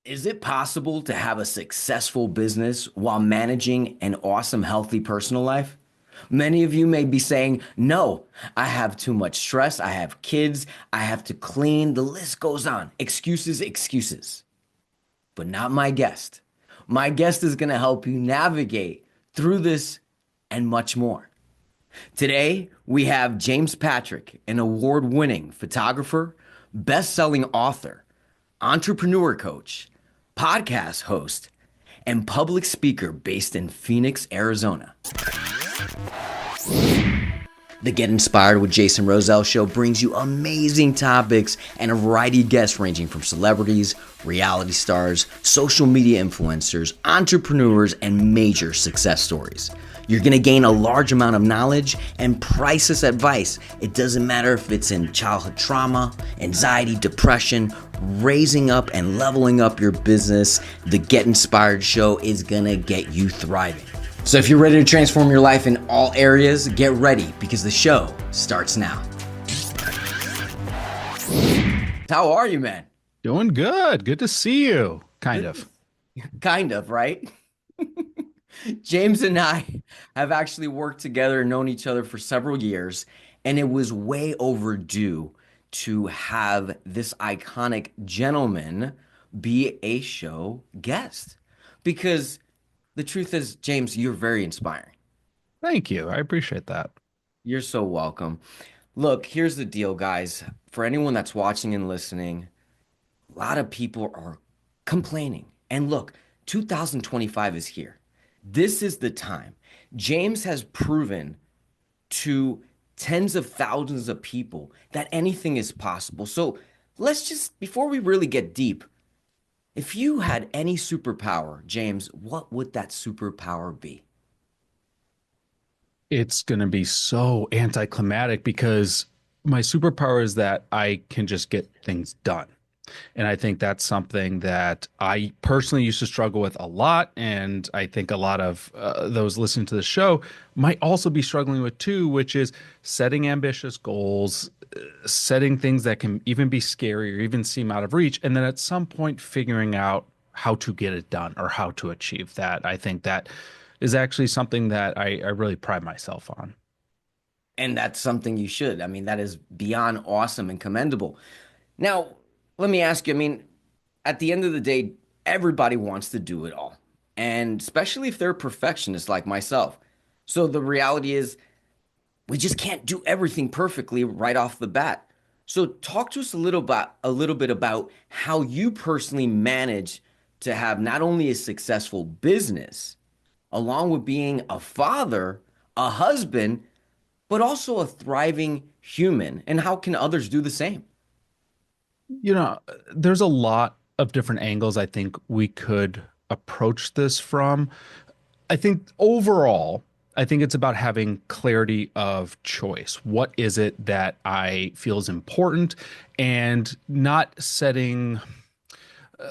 Is it possible to have a successful business while managing an awesome, healthy personal life? Many of you may be saying, no, I have too much stress. I have kids. I have to clean. The list goes on. Excuses, excuses. But not my guest. My guest is going to help you navigate through this and much more. Today, we have James Patrick, an award winning photographer, best selling author, entrepreneur coach, podcast host, and public speaker based in Phoenix, Arizona. The Get Inspired with Jason Rosell show brings you amazing topics and a variety of guests ranging from celebrities, reality stars, social media influencers, entrepreneurs, and major success stories. You're going to gain a large amount of knowledge and priceless advice. It doesn't matter if it's in childhood trauma, anxiety, depression, raising up and leveling up your business. The Get Inspired show is going to get you thriving. So if you're ready to transform your life in all areas, get ready because the show starts now. How are you, man? Doing good. Good to see you. Kind of. Kind of, right? James and I have actually worked together and known each other for several years, and it was way overdue to have this iconic gentleman be a show guest. Because the truth is, James, you're very inspiring. Thank you. I appreciate that. You're so welcome. Look, here's the deal, guys. For anyone that's watching and listening, a lot of people are complaining. And look, 2025 is here. This is the time. James has proven to tens of thousands of people that anything is possible. So let's just, before we really get deep, if you had any superpower, James, what would that superpower be? It's going to be so anticlimactic because my superpower is that I can just get things done. And I think that's something that I personally used to struggle with a lot. And I think a lot of those listening to the show might also be struggling with too, which is setting ambitious goals, setting things that can even be scary or even seem out of reach. And then at some point, figuring out how to get it done or how to achieve that. I think that is actually something that I really pride myself on. And that's something you should. I mean, that is beyond awesome and commendable. Now, let me ask you, I mean, at the end of the day, everybody wants to do it all. And especially if they're perfectionists like myself. So the reality is we just can't do everything perfectly right off the bat. So talk to us a little bit about how you personally manage to have not only a successful business, along with being a father, a husband, but also a thriving human. And how can others do the same? You know, there's a lot of different angles I think we could approach this from. I think overall, I think it's about having clarity of choice. What is it that I feel is important and not setting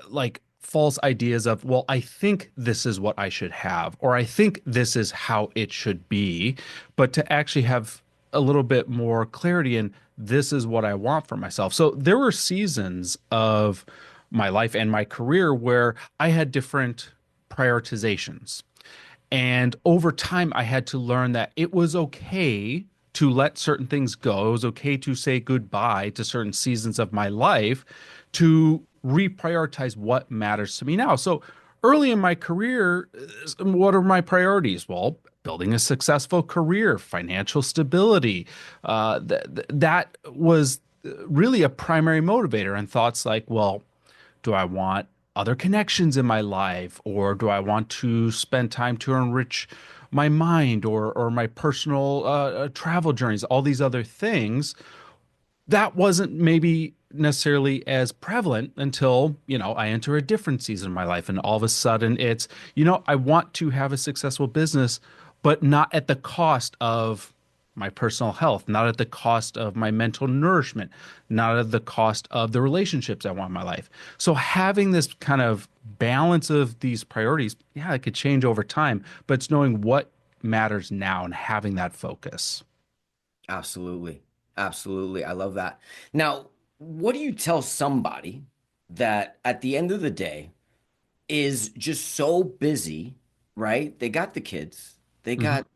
like false ideas of, well, I think this is what I should have, or I think this is how it should be, but to actually have a little bit more clarity in this is what I want for myself. So there were seasons of my life and my career where I had different prioritizations. And over time, I had to learn that it was okay to let certain things go. It was okay to say goodbye to certain seasons of my life to reprioritize what matters to me now. So early in my career, what are my priorities? Well, building a successful career, financial stability. That was really a primary motivator, and thoughts like, well, do I want other connections in my life, or do I want to spend time to enrich my mind or my personal travel journeys, all these other things? That wasn't maybe necessarily as prevalent until, I enter a different season of my life. And all of a sudden it's, I want to have a successful business, but not at the cost of my personal health, not at the cost of my mental nourishment, not at the cost of the relationships I want in my life. So having this kind of balance of these priorities, yeah, it could change over time, but it's knowing what matters now and having that focus. Absolutely. Absolutely. I love that. Now, what do you tell somebody that at the end of the day, is just so busy, right? They got the kids, they Hmm. got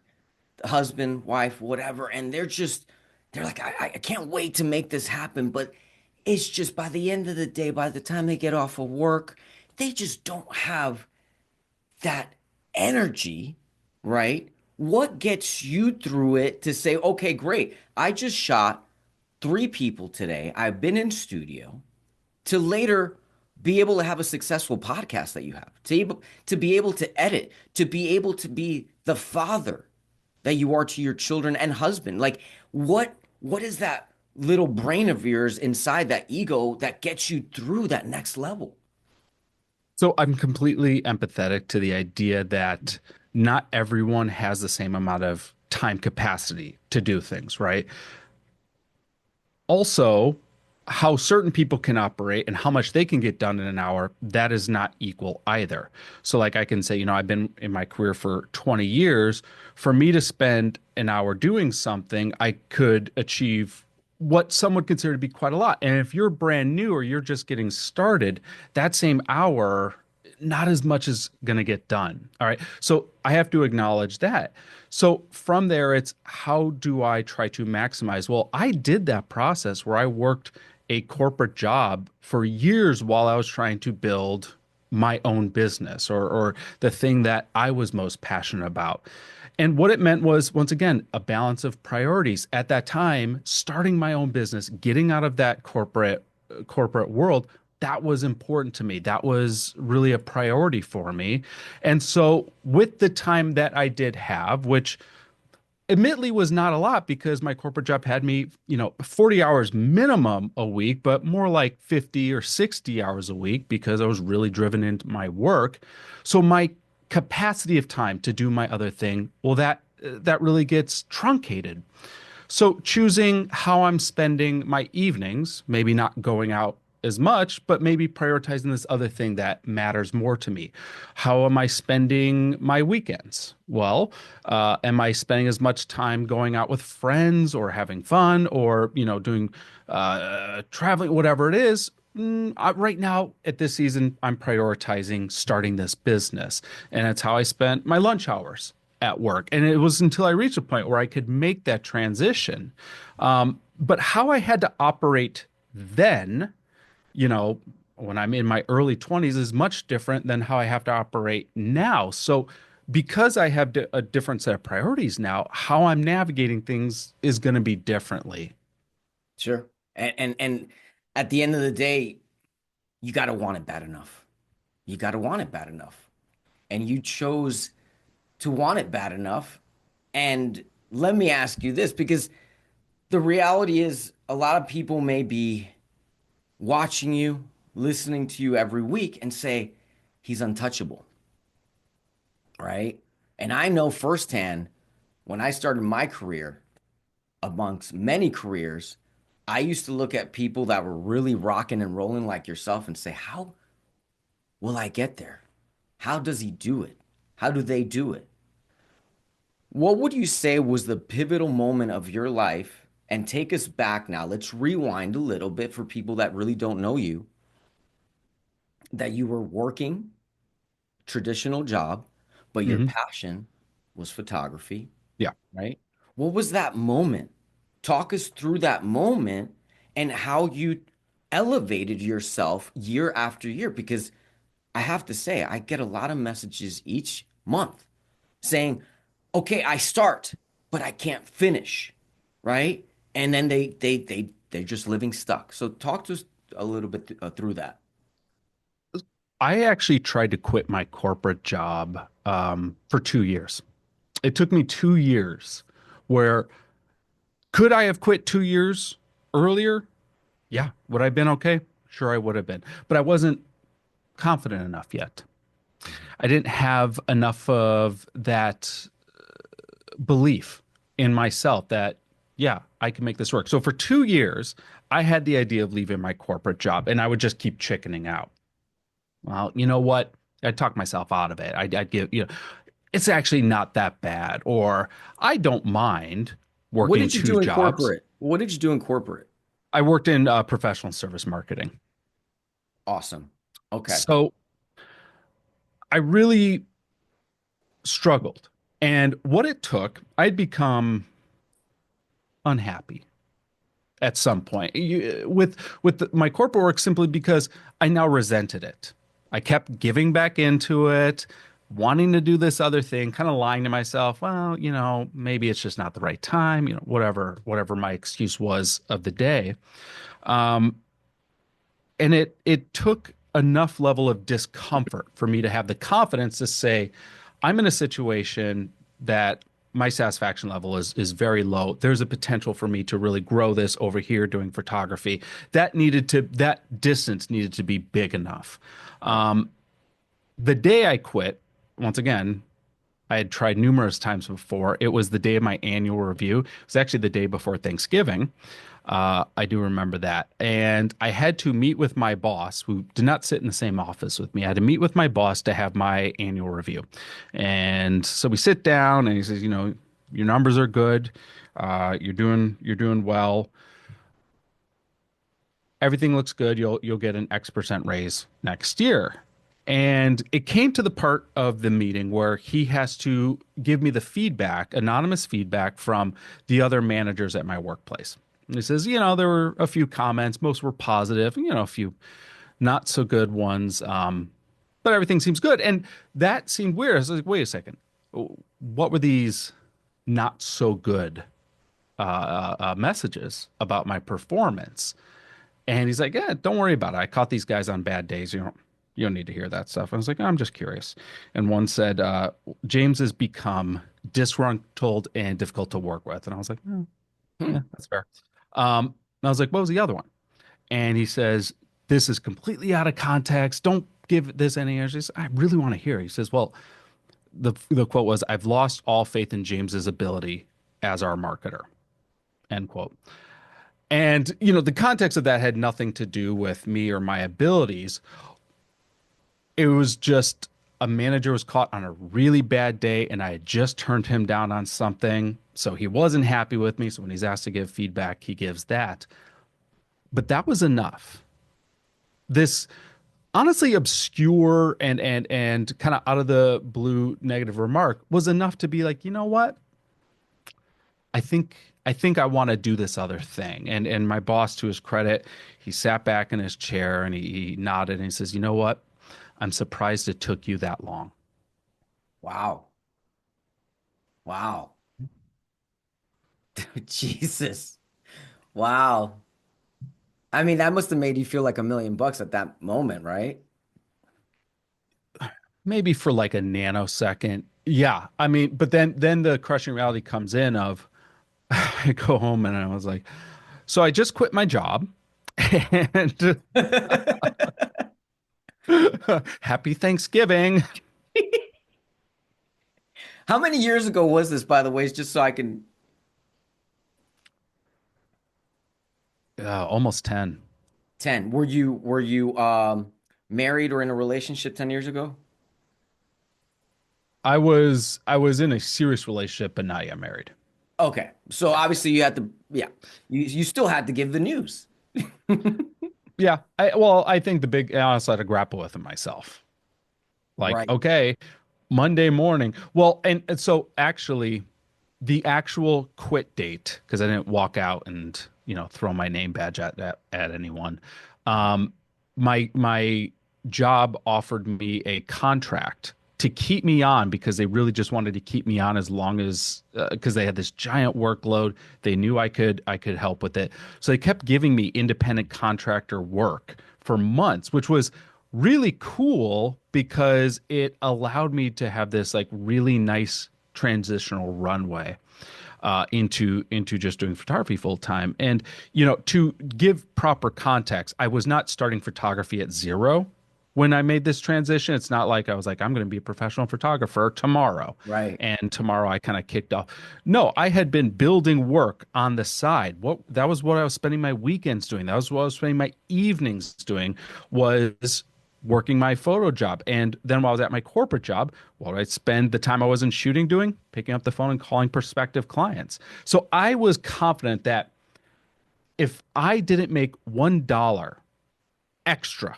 the husband, wife, whatever, and they're like, I can't wait to make this happen. But it's just by the end of the day, by the time they get off of work, they just don't have that energy, right? What gets you through it to say, okay, great, I just shot three people today. I've been in studio to later be able to have a successful podcast that you have, to be able to edit, to be able to be the father that you are to your children and husband. Like what is that little brain of yours inside that ego that gets you through that next level? So I'm completely empathetic to the idea that not everyone has the same amount of time capacity to do things, right? Also, how certain people can operate and how much they can get done in an hour, that is not equal either. So, like I can say, I've been in my career for 20 years. For me to spend an hour doing something, I could achieve what some would consider to be quite a lot. And if you're brand new or you're just getting started, that same hour, not as much is going to get done. All right. So I have to acknowledge that. So from there, it's how do I try to maximize? Well, I did that process where I worked a corporate job for years while I was trying to build my own business or the thing that I was most passionate about. And what it meant was, once again, a balance of priorities. At that time, starting my own business, getting out of that corporate world, that was important to me. That was really a priority for me. And so, with the time that I did have, which admittedly was not a lot because my corporate job had me, 40 hours minimum a week, but more like 50 or 60 hours a week because I was really driven into my work. So my capacity of time to do my other thing, well, that really gets truncated. So choosing how I'm spending my evenings, maybe not going out as much, but maybe prioritizing this other thing that matters more to me. How am I spending my weekends? Well, am I spending as much time going out with friends or having fun or, doing traveling, whatever it is? Right now at this season, I'm prioritizing starting this business. And that's how I spent my lunch hours at work. And it was until I reached a point where I could make that transition. But how I had to operate then, you know, when I'm in my early 20s is much different than how I have to operate now. So, because I have a different set of priorities now, how I'm navigating things is going to be differently. Sure. And at the end of the day, you got to want it bad enough. You got to want it bad enough. And you chose to want it bad enough. And let me ask you this, because the reality is a lot of people may be watching you, listening to you every week and say, he's untouchable, right? And I know firsthand when I started my career, amongst many careers, I used to look at people that were really rocking and rolling like yourself and say, how will I get there? How does he do it? How do they do it? What would you say was the pivotal moment of your life? And take us back now. Let's rewind a little bit for people that really don't know you, that you were working traditional job, but your Hmm. passion was photography, Yeah. right? What was that moment? Talk us through that moment and how you elevated yourself year after year. Because I have to say, I get a lot of messages each month saying, okay, I start, but I can't finish, right? And then they're just living stuck. So talk to us a little bit through that. I actually tried to quit my corporate job for 2 years. It took me 2 years where could I have quit 2 years earlier? Yeah. Would I have been okay? Sure, I would have been. But I wasn't confident enough yet. I didn't have enough of that belief in myself that, yeah, I can make this work. So for 2 years, I had the idea of leaving my corporate job and I would just keep chickening out. Well, you know what? I'd talk myself out of it. I'd give, it's actually not that bad. Or I don't mind What working did you two do in jobs. corporate? What did you do in corporate? I worked in professional service marketing. Awesome. Okay. So I really struggled. And what it took, I'd become unhappy at some point my corporate work simply because I now resented it. I kept giving back into it, wanting to do this other thing, kind of lying to myself, well, maybe it's just not the right time, whatever my excuse was of the day. Um, and it took enough level of discomfort for me to have the confidence to say, I'm in a situation that my satisfaction level is very low. There's a potential for me to really grow this over here doing photography. That distance needed to be big enough. Right. The day I quit, once again, I had tried numerous times before. It was the day of my annual review. It was actually the day before Thanksgiving. I do remember that. And I had to meet with my boss, who did not sit in the same office with me. I had to meet with my boss to have my annual review. And so we sit down and he says, your numbers are good. You're doing well. Everything looks good. You'll get an X% raise next year. And it came to the part of the meeting where he has to give me the feedback, anonymous feedback from the other managers at my workplace. And he says, there were a few comments, most were positive, a few not so good ones, but everything seems good. And that seemed weird. I was like, wait a second, what were these not so good messages about my performance? And he's like, yeah, don't worry about it. I caught these guys on bad days. You don't need to hear that stuff. I was like, I'm just curious. And one said, James has become disgruntled and difficult to work with. And I was like, oh, Hmm. yeah, that's fair. And I was like, what was the other one? And he says, this is completely out of context. Don't give this any energy. I really want to hear. He says, well, the quote was, I've lost all faith in James's ability as our marketer, end quote. And, the context of that had nothing to do with me or my abilities. It was just a manager was caught on a really bad day and I had just turned him down on something. So he wasn't happy with me. So when he's asked to give feedback, he gives that. But that was enough. This honestly obscure and kind of out of the blue negative remark was enough to be like, you know what? I think I want to do this other thing. And my boss, to his credit, he sat back in his chair and he nodded and he says, you know what? I'm surprised it took you that long. Wow. Wow. Jesus. Wow. I mean, that must have made you feel like $1 million at that moment, right? Maybe for like a nanosecond. Yeah. I mean, but then the crushing reality comes in of I go home and I was like, so I just quit my job and happy Thanksgiving. How many years ago was this, by the way? Just so I can Almost 10. 10. Were you married or in a relationship 10 years ago? I was in a serious relationship, but not yet married. Okay. So obviously you had to, yeah. You still had to give the news. Yeah. I think the big, I honestly had to grapple with it myself. Like, Right. okay, Monday morning. Well, and so actually, the actual quit date, because I didn't walk out and throw my name badge at anyone. Um, my job offered me a contract to keep me on because they really just wanted to keep me on as long as because they had this giant workload. They knew I could help with it, so they kept giving me independent contractor work for months, which was really cool because it allowed me to have this like really nice transitional runway into just doing photography full time. And to give proper context, I was not starting photography at zero when I made this transition. It's not like I was like, I'm going to be a professional photographer tomorrow. Right. And tomorrow I kind of kicked off. No, I had been building work on the side. That was what I was spending my weekends doing. That was what I was spending my evenings doing was working my photo job. And then while I was at my corporate job, what did I spend the time I wasn't shooting doing? Picking up the phone and calling prospective clients. So I was confident that if I didn't make $1 extra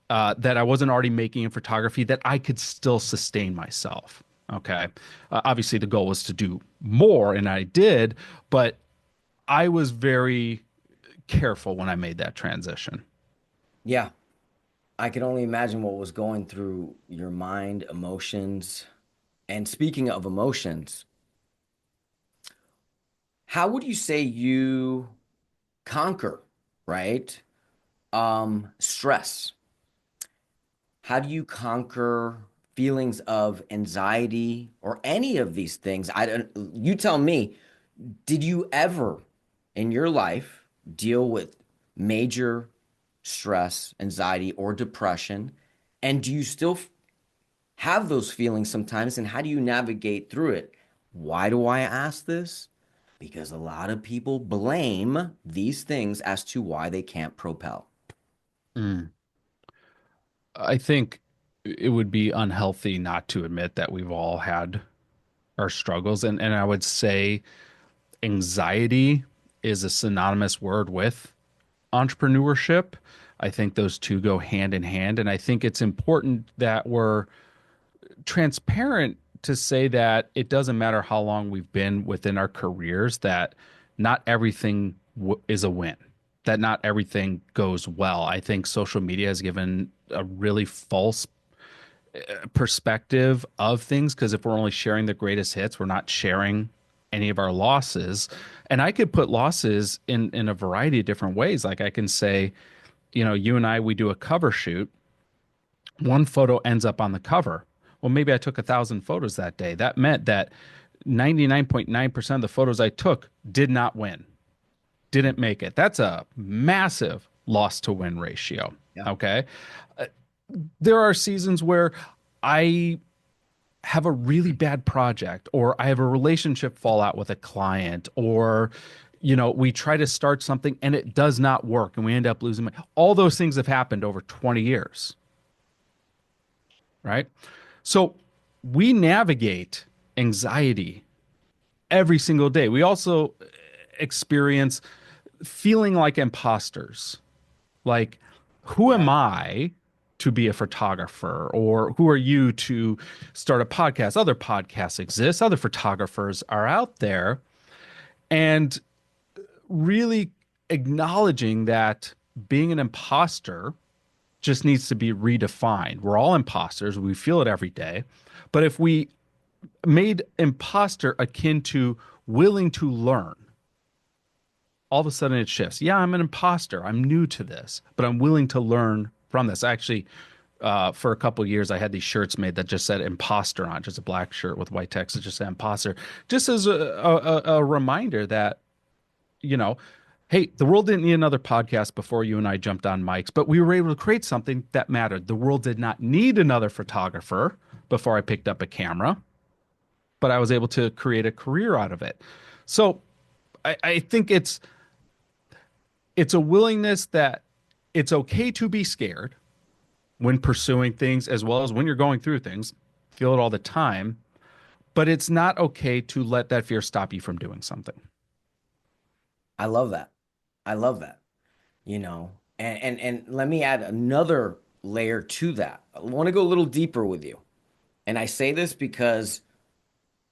that I wasn't already making in photography that I could still sustain myself. Okay. Obviously, the goal was to do more, and I did, but I was very careful when I made that transition. Yeah, I can only imagine what was going through your mind, emotions. And speaking of emotions, how would you say you conquer, right? Stress. How do you conquer feelings of anxiety or any of these things? I don't, you tell me, did you ever in your life deal with major stress, anxiety, or depression? And do you still have those feelings sometimes? And how do you navigate through it? Why do I ask this? Because a lot of people blame these things as to why they can't propel. Mm. I think it would be unhealthy not to admit that we've all had our struggles. And I would say anxiety is a synonymous word with entrepreneurship. I think those two go hand in hand. And I think it's important that we're transparent to say that it doesn't matter how long we've been within our careers, that not everything is a win, that not everything goes well. I think social media has given a really false perspective of things because if we're only sharing the greatest hits, we're not sharing any of our losses. And I could put losses in a variety of different ways. Like I can say, you and I, we do a cover shoot. One photo ends up on the cover. Well, maybe I took 1,000 photos that day. That meant that 99.9% of the photos I took did not win, didn't make it. That's a massive loss to win ratio. Yeah. Okay. There are seasons where I have a really bad project or I have a relationship fallout with a client or we try to start something and it does not work and we end up losing money. All those things have happened over 20 years, right? So we navigate anxiety every single day. We also experience feeling like imposters. Like, who am Yeah. I to be a photographer? Or who are you to start a podcast? Other podcasts exist, other photographers are out there. And really acknowledging that being an imposter just needs to be redefined. We're all imposters, we feel it every day. But if we made imposter akin to willing to learn, all of a sudden it shifts. Yeah, I'm an imposter. I'm new to this, but I'm willing to learn from this. Actually, for a couple of years, I had these shirts made that just said imposter on, just a black shirt with white text that just said imposter, just as a reminder that, you know, hey, the world didn't need another podcast before you and I jumped on mics, but we were able to create something that mattered. The world did not need another photographer before I picked up a camera, but I was able to create a career out of it. So I think it's a willingness that it's okay to be scared when pursuing things as well as when you're going through things. Feel it all the time, but it's not okay to let that fear stop you from doing something. I love that. I love that. You know, and let me add another layer to that. I want to go a little deeper with you. And I say this because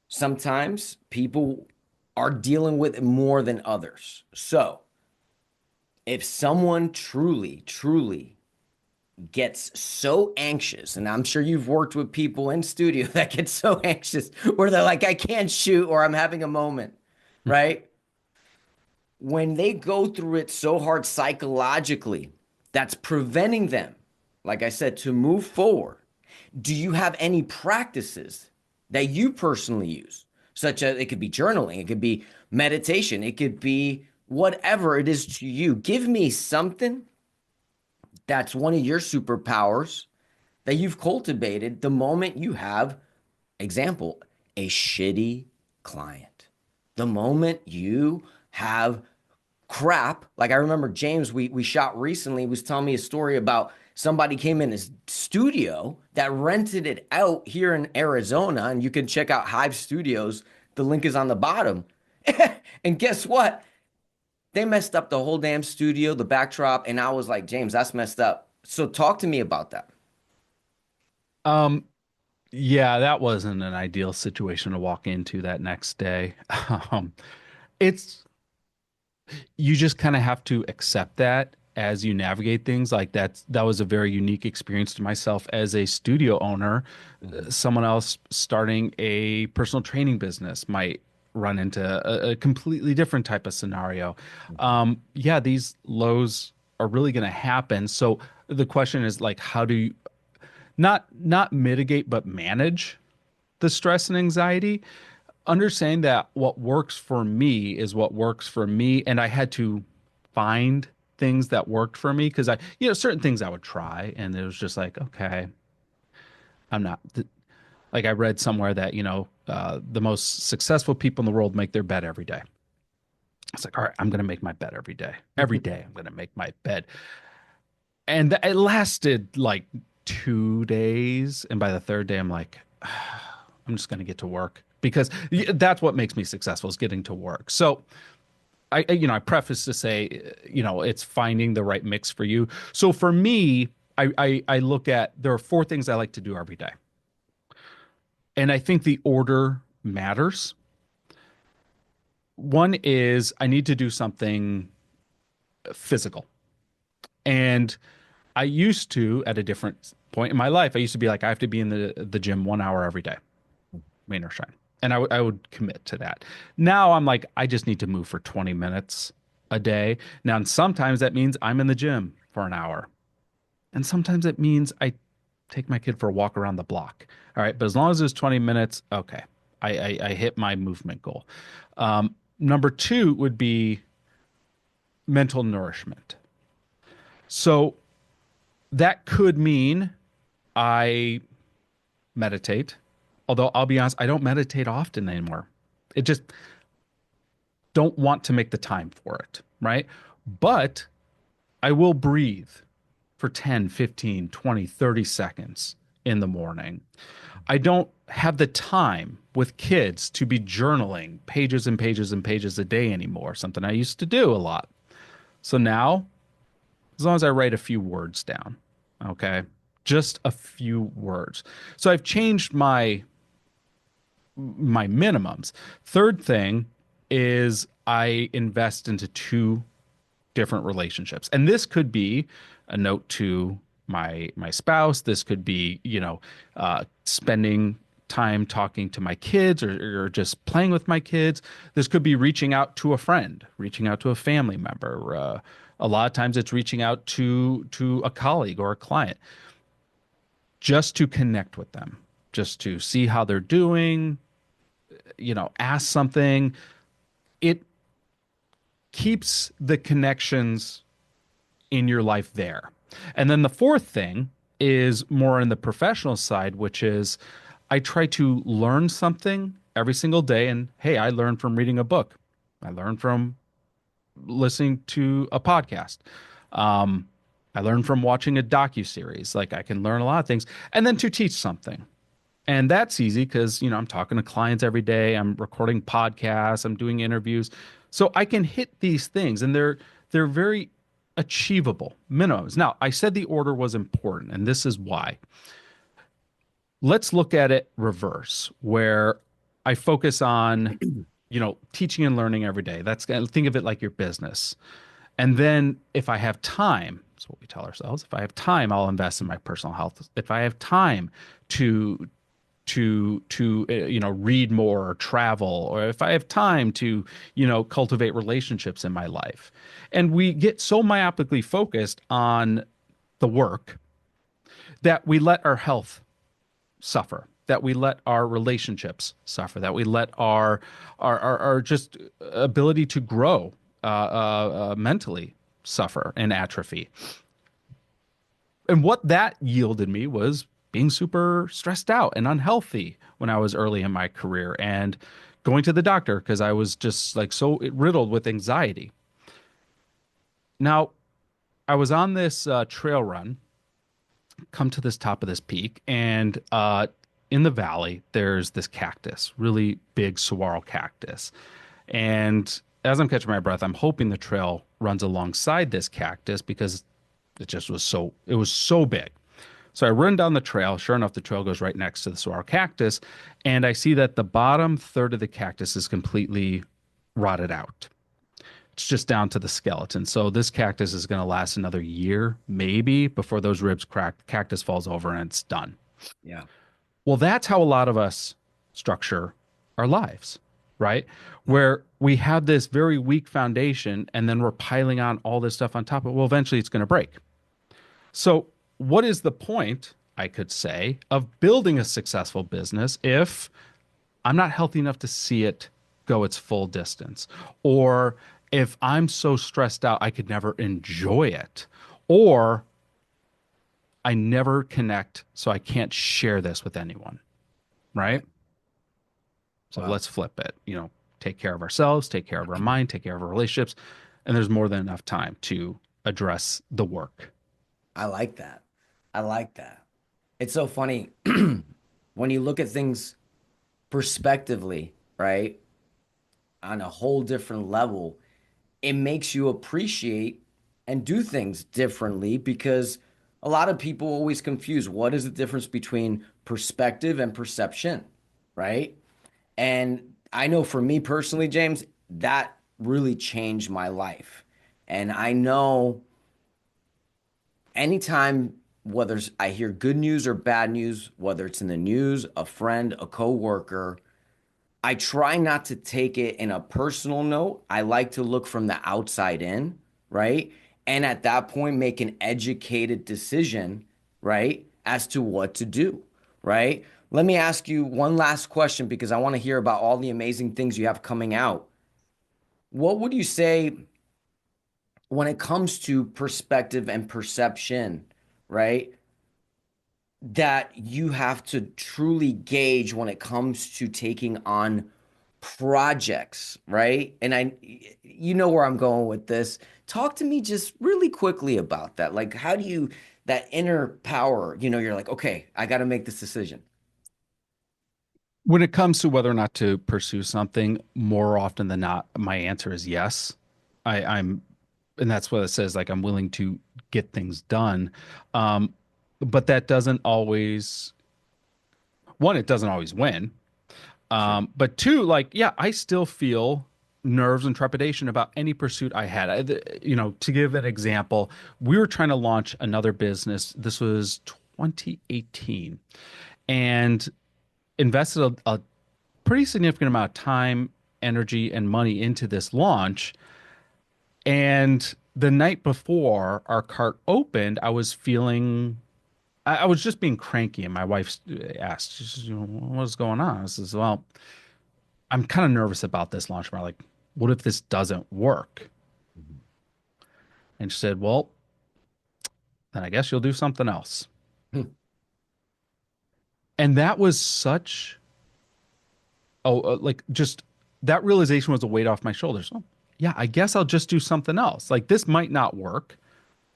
sometimes people are dealing with it more than others. So, if someone truly gets so anxious, and I'm sure you've worked with people in studio that get so anxious where they're like, I can't shoot or I'm having a moment, right? When they go through it so hard psychologically, that's preventing them, like I said, to move forward. Do you have any practices that you personally use? Such as it could be journaling, it could be meditation, it could be whatever it is to you. Give me something that's one of your superpowers that you've cultivated the moment you have, example, a shitty client. The moment you have crap, like I remember James, we shot recently, was telling me a story about somebody came in his studio that rented it out here in Arizona, and you can check out Hive Studios. The link is on the bottom. And guess what? They messed up the whole damn studio, the backdrop, and I was like, James, that's messed up. So talk to me about that. Um, yeah, that wasn't an ideal situation to walk into that next day. Um, it's you just kind of have to accept that as you navigate things. Like that was a very unique experience to myself as a studio owner. Mhm. Someone else starting a personal training business might run into a completely different type of scenario. Mhm. Yeah, these lows are really going to happen. So the question is like, how do you not mitigate but manage the stress and anxiety? Understanding that what works for me is what works for me, and I had to find things that worked for me because certain things I would try, and it was just like, okay, I'm not like I read somewhere that the most successful people in the world make their bed every day. It's like, all right, I'm gonna make my bed every day. Every day, I'm gonna make my bed, and it lasted like 2 days, and by the third day, I'm like, I'm just gonna get to work because that's what makes me successful is getting to work. So I preface to say, it's finding the right mix for you. So for me, I look at there are four things I like to do every day, and I think the order matters. One is I need to do something physical, and I used to at a different point in my life, I used to be like I have to be in the gym 1 hour every day, rain or shine. And I would commit to that. Now I'm like, I just need to move for 20 minutes a day. Now, and sometimes that means I'm in the gym for an hour. And sometimes it means I take my kid for a walk around the block. All right. But as long as it's 20 minutes, okay. I hit my movement goal. Number two would be mental nourishment. So that could mean I meditate. Although I'll be honest, I don't meditate often anymore. It just don't want to make the time for it, right? But I will breathe for 10, 15, 20, 30 seconds in the morning. I don't have the time with kids to be journaling pages and pages and pages a day anymore, something I used to do a lot. So now, as long as I write a few words down, okay, just a few words. So I've changed my minimums. Third thing is I invest into two different relationships. And this could be a note to my spouse. This could be, spending time talking to my kids or just playing with my kids. This could be reaching out to a friend, reaching out to a family member. A lot of times it's reaching out to a colleague or a client just to connect with them, just to see how they're doing, ask something. It keeps the connections in your life there. And then the fourth thing is more in the professional side, which is I try to learn something every single day. And hey, I learned from reading a book. I learned from listening to a podcast. Um, I learned from watching a docu-series. Like I can learn a lot of things. And then to teach something. And that's easy because, I'm talking to clients every day. I'm recording podcasts. I'm doing interviews. So I can hit these things and they're very achievable minimums. Now, I said the order was important, and this is why. Let's look at it reverse, where I focus on, teaching and learning every day. Think of it like your business. And then if I have time, that's what we tell ourselves. If I have time, I'll invest in my personal health. If I have time to read more or travel, or if I have time to cultivate relationships in my life. And we get so myopically focused on the work that we let our health suffer, that we let our relationships suffer, that we let our just ability to grow mentally suffer and atrophy. And what that yielded me was being super stressed out and unhealthy when I was early in my career and going to the doctor because I was just like so riddled with anxiety. Now, I was on this trail run, come to this top of this peak, and in the valley, there's this cactus, really big saguaro cactus. And as I'm catching my breath, I'm hoping the trail runs alongside this cactus because It was so big. So I run down the trail. Sure enough, the trail goes right next to the saguaro cactus. And I see that the bottom third of the cactus is completely rotted out. It's just down to the skeleton. So this cactus is going to last another year, maybe, before those ribs crack. The cactus falls over and it's done. Yeah. Well, that's how a lot of us structure our lives, right? Yeah. Where we have this very weak foundation and then we're piling on all this stuff on top of it. Well, eventually it's going to break. So, what is the point, I could say, of building a successful business if I'm not healthy enough to see it go its full distance? Or if I'm so stressed out, I could never enjoy it? Or I never connect, so I can't share this with anyone, right? Right. So Wow. let's flip it. Take care of ourselves, take care of our mind, take care of our relationships, and there's more than enough time to address the work. I like that. I like that. It's so funny when you look at things perspectively, right? On a whole different level, it makes you appreciate and do things differently because a lot of people always confuse what is the difference between perspective and perception, right? And I know for me personally, James, that really changed my life. And I know anytime, whether I hear good news or bad news, whether it's in the news, a friend, a coworker, I try not to take it in a personal note. I like to look from the outside in, right? And at that point, make an educated decision, right, as to what to do, right? Let me ask you one last question because I want to hear about all the amazing things you have coming out. What would you say when it comes to perspective and perception, right? That you have to truly gauge when it comes to taking on projects, right? And you know where I'm going with this. Talk to me just really quickly about that. Like, how do you, that inner power, you're like, okay, I got to make this decision. When it comes to whether or not to pursue something, more often than not, my answer is yes. I'm, and that's what it says, like I'm willing to get things done. Um, but that doesn't always, one, it doesn't always win. Sure. But two, like, yeah, I still feel nerves and trepidation about any pursuit I had. To give an example, we were trying to launch another business. This was 2018 and invested a pretty significant amount of time, energy, and money into this launch. And the night before our cart opened, I was just being cranky. And my wife asked, she says, "What's going on?" I says, "Well, I'm kind of nervous about this launch." We're like, "What if this doesn't work?" Mhm. And she said, "Well, then I guess you'll do something else." And that was such, like just that realization was a weight off my shoulders. Oh, yeah, I guess I'll just do something else. Like this might not work.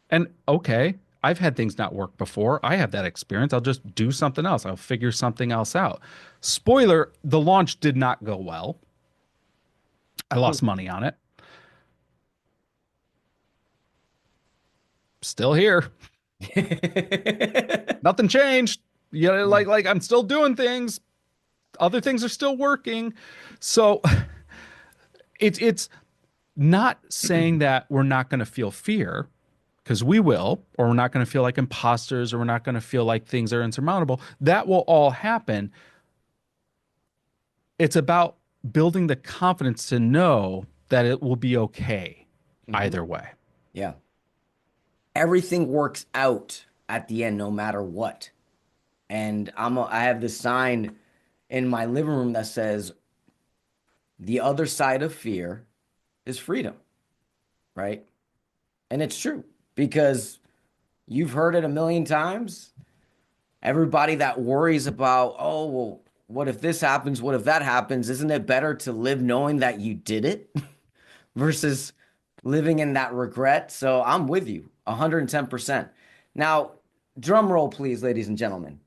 And okay, I've had things not work before. I have that experience. I'll just do something else. I'll figure something else out. Spoiler, the launch did not go well. I lost money on it. Still here. Nothing changed. Yeah, like I'm still doing things. Other things are still working. So it's not saying that we're not going to feel fear because we will, or we're not going to feel like imposters, or we're not going to feel like things are insurmountable. That will all happen. It's about building the confidence to know that it will be okay Mhm. either way. Yeah. Everything works out at the end, no matter what. And I have this sign in my living room that says, the other side of fear is freedom, right? And it's true because you've heard it a million times. Everybody that worries about, oh, well, what if this happens? What if that happens? Isn't it better to live knowing that you did it versus living in that regret? So I'm with you 110%. Now, drum roll, please, ladies and gentlemen.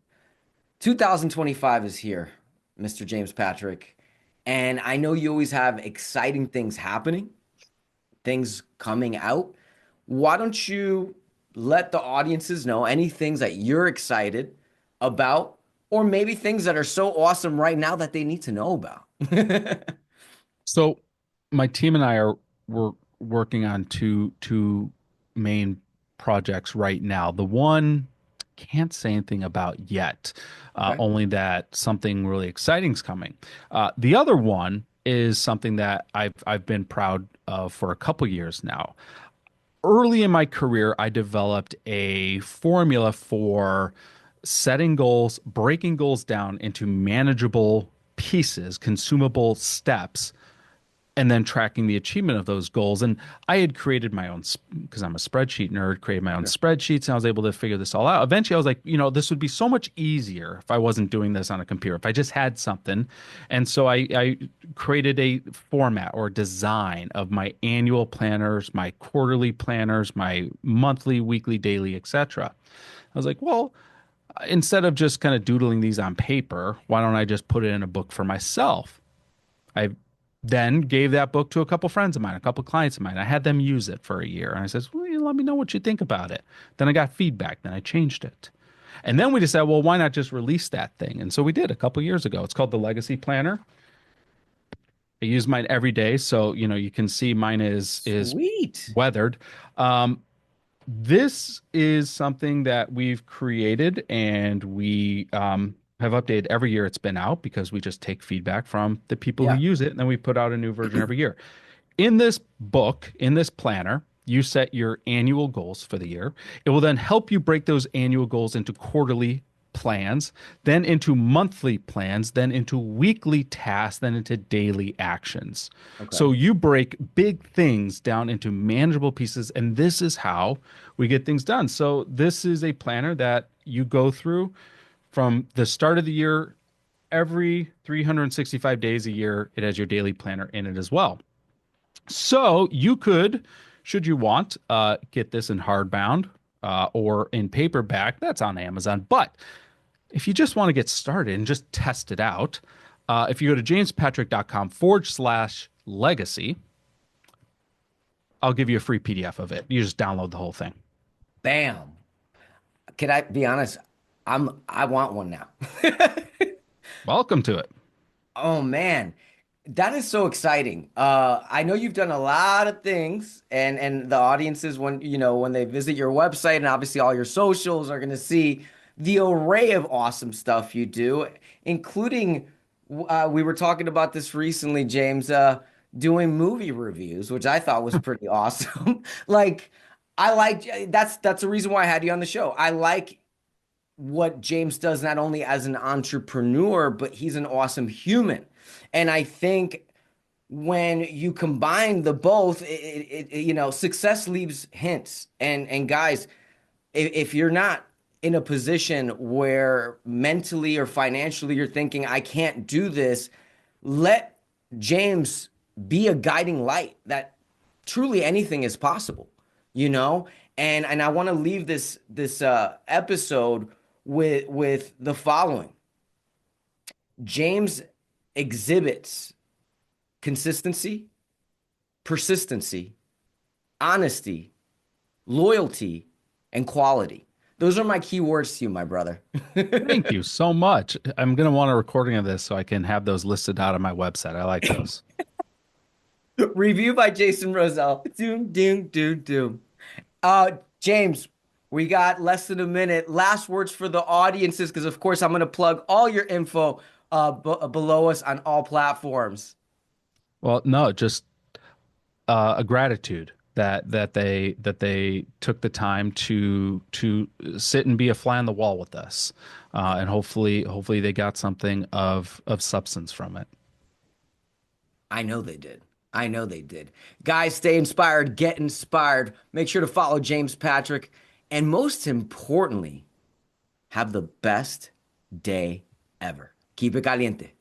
2025 is here, Mr. James Patrick. And I know you always have exciting things happening, things coming out. Why don't you let the audiences know any things that you're excited about, or maybe things that are so awesome right now that they need to know about. So my team and I are we're working on two main projects right now. The one can't say anything about yet, Okay. only that something really exciting is coming. The other one is something that I've been proud of for a couple years now. Early in my career, I developed a formula for setting goals, breaking goals down into manageable pieces, consumable steps, and then tracking the achievement of those goals. And I had created my own, because I'm a spreadsheet nerd, created my own Sure. spreadsheets, and I was able to figure this all out. Eventually, I was like, this would be so much easier if I wasn't doing this on a computer, if I just had something. And so I created a format or design of my annual planners, my quarterly planners, my monthly, weekly, daily, etc. I was like, well, instead of just kind of doodling these on paper, why don't I just put it in a book for myself? I then gave that book to a couple friends of mine, a couple clients of mine. I had them use it for a year. And I says, well, let me know what you think about it. Then I got feedback. Then I changed it. And then we decided, well, why not just release that thing? And so we did a couple years ago. It's called the Legacy Planner. I use mine every day. So, you can see mine is Sweet. weathered. Um, this is something that we've created and we have updated every year it's been out because we just take feedback from the people who Yeah. use it and then we put out a new version every year. In this book, in this planner, you set your annual goals for the year. It will then help you break those annual goals into quarterly plans, then into monthly plans, then into weekly tasks, then into daily actions. Okay. So you break big things down into manageable pieces, and this is how we get things done. So this is a planner that you go through from the start of the year. Every 365 days a year, it has your daily planner in it as well. So you could, should you want, get this in hardbound or in paperback. That's on Amazon. But if you just want to get started and just test it out, if you go to jamespatrick.com/legacy, I'll give you a free PDF of it. You just download the whole thing. Bam. Can I be honest? I want one now. Welcome to it. Oh man, that is so exciting. I know you've done a lot of things, and the audiences when they visit your website and obviously all your socials are going to see the array of awesome stuff you do, including we were talking about this recently, James, doing movie reviews, which I thought was pretty awesome. Like I like that's the reason why I had you on the show. I like what James does not only as an entrepreneur, but he's an awesome human. And I think when you combine the both, success leaves hints. And guys, if you're not in a position where mentally or financially you're thinking, I can't do this, let James be a guiding light that truly anything is possible, you know? And I want to leave this episode with the following. James exhibits consistency, persistency, honesty, loyalty, and quality. Those are my key words to you, my brother. Thank you so much. I'm going to want a recording of this so I can have those listed out on my website. I like those. Review by Jason Rosell. Doom, doom, doom, doom. James, we got less than a minute. Last words for the audiences, because of course I'm going to plug all your info below us on all platforms. Well, no, just a gratitude that they took the time to sit and be a fly on the wall with us, and hopefully they got something of substance from it. I know they did. I know they did. Guys, stay inspired, get inspired. Make sure to follow James Patrick. And most importantly, have the best day ever. Keep it caliente.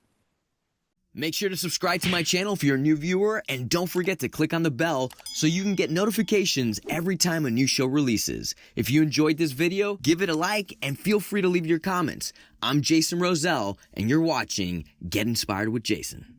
Make sure to subscribe to my channel if you're a new viewer, and don't forget to click on the bell so you can get notifications every time a new show releases. If you enjoyed this video, give it a like and feel free to leave your comments. I'm Jason Rosell, and you're watching Get Inspired with Jason.